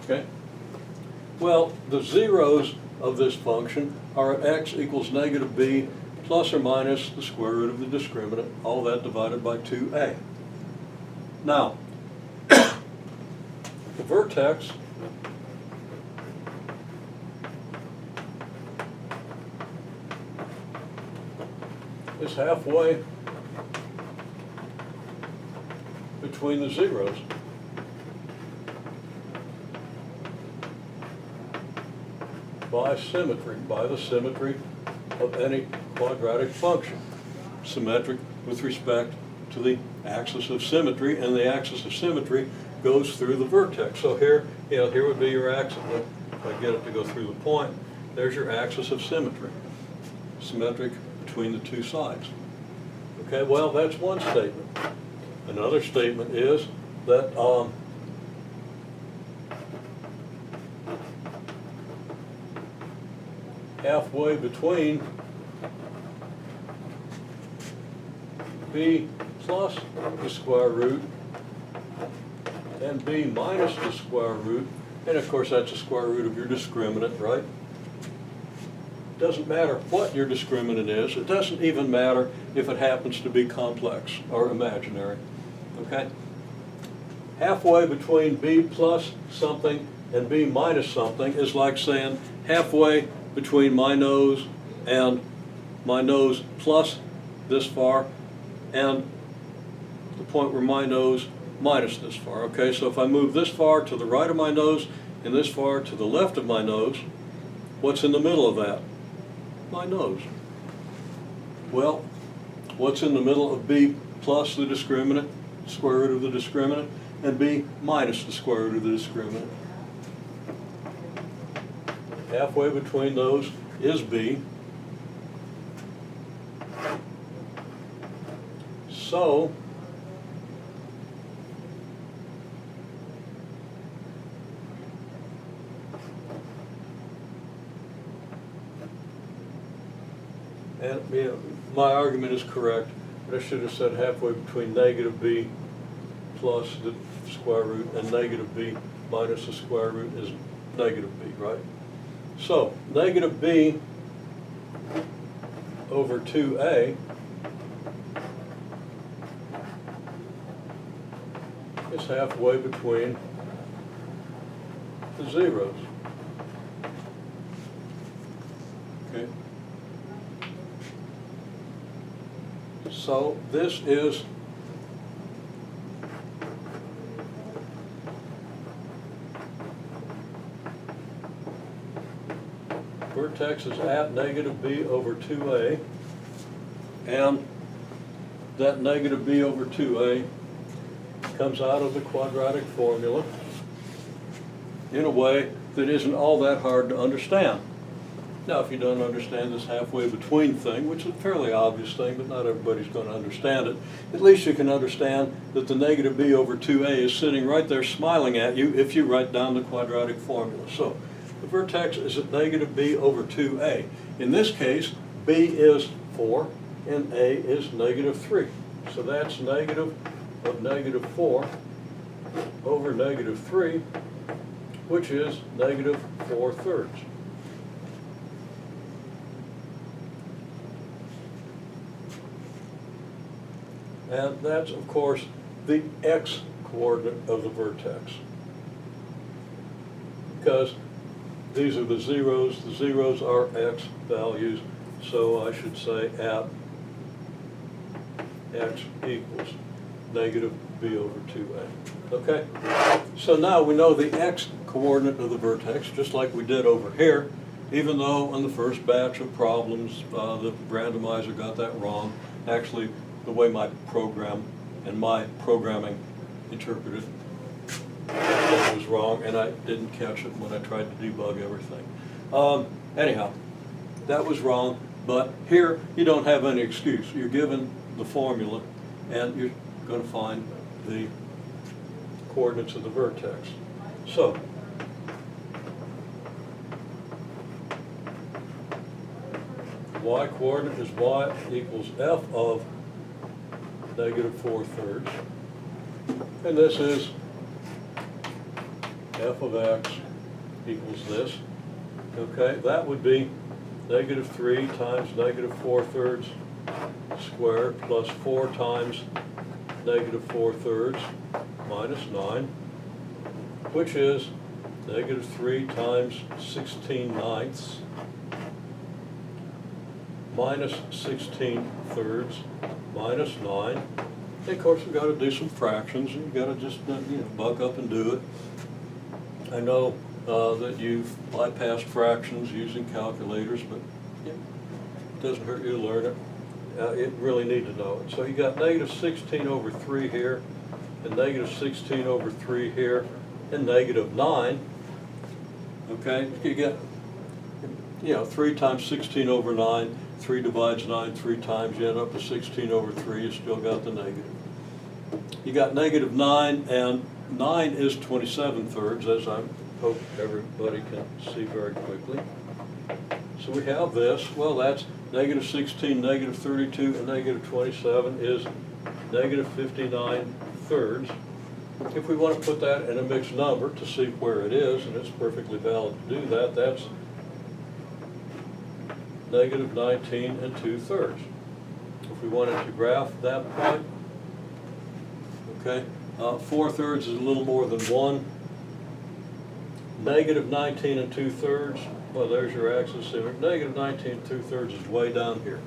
Okay? Well, the zeros of this function are at x equals negative b plus or minus the square root of the discriminant, all that divided by 2a. Now, the vertex is halfway between the zeros. By symmetry, by the symmetry of any quadratic function. Symmetric with respect to the axis of symmetry, and the axis of symmetry goes through the vertex. So here, here would be your axis. If I get it to go through the point, there's your axis of symmetry. Symmetric between the two sides. Okay, well, that's one statement. Another statement is that halfway between b plus the square root and b minus the square root, and of course that's the square root of your discriminant, right? Doesn't matter what your discriminant is. It doesn't even matter if it happens to be complex or imaginary, okay? Halfway between b plus something and b minus something is like saying halfway between my nose and my nose plus this far and the point where my nose minus this far, okay? So if I move this far to the right of my nose and this far to the left of my nose, what's in the middle of that? My nose. Well, what's in the middle of b plus the discriminant, square root of the discriminant, and b minus the square root of the discriminant? Halfway between those is b. So, and my argument is correct, but I should have said halfway between negative b plus the square root and negative b minus the square root is negative b, right? So, negative b over 2a is halfway between the zeros. Okay? So, this is vertex is at negative b over 2a, and that negative b over 2a comes out of the quadratic formula in a way that isn't all that hard to understand. Now, if you don't understand this halfway between thing, which is a fairly obvious thing, but not everybody's going to understand it, at least you can understand that the negative b over 2a is sitting right there smiling at you if you write down the quadratic formula. So, the vertex is at negative b over 2a. In this case, b is 4 and a is negative 3. So that's negative of negative 4 over negative 3, which is negative 4/3. And that's, of course, the x-coordinate of the vertex. Because these are the zeros are x values, so I should say at x equals negative b over 2a. Okay? So now we know the x-coordinate of the vertex, just like we did over here, even though on the first batch of problems the randomizer got that wrong. Actually, the way my program and my programming interpreted it was wrong, and I didn't catch it when I tried to debug everything. Anyhow, that was wrong, but here you don't have any excuse. You're given the formula, and you're going to find the coordinates of the vertex. So, y coordinate is y equals f of negative 4/3, and this is f of x equals this. Okay, that would be negative 3 times negative 4/3 squared plus 4 times negative 4/3 minus 9, which is negative 3 times 16/9 minus 16/3 minus 9. And of course, we've got to do some fractions, and you've got to just buck up and do it. I know that you've bypassed fractions using calculators, but it doesn't hurt you to learn it. You really need to know it. So you got negative 16 over 3 here, and negative 16 over 3 here, and negative 9. Okay, you get 3 times 16 over 9. 3 divides 9 3 times, you end up with 16 over 3, you still got the negative. You got negative 9, and 9 is 27/3, as I hope everybody can see very quickly. So we have this. Well, that's negative 16, negative 32, and negative 27 is negative 59/3. If we want to put that in a mixed number to see where it is, and it's perfectly valid to do that, that's negative 19 2/3. If we wanted to graph that point, okay, 4/3 is a little more than 1. Negative 19 2/3, well, there's your axis. Negative 19 2/3 is way down here.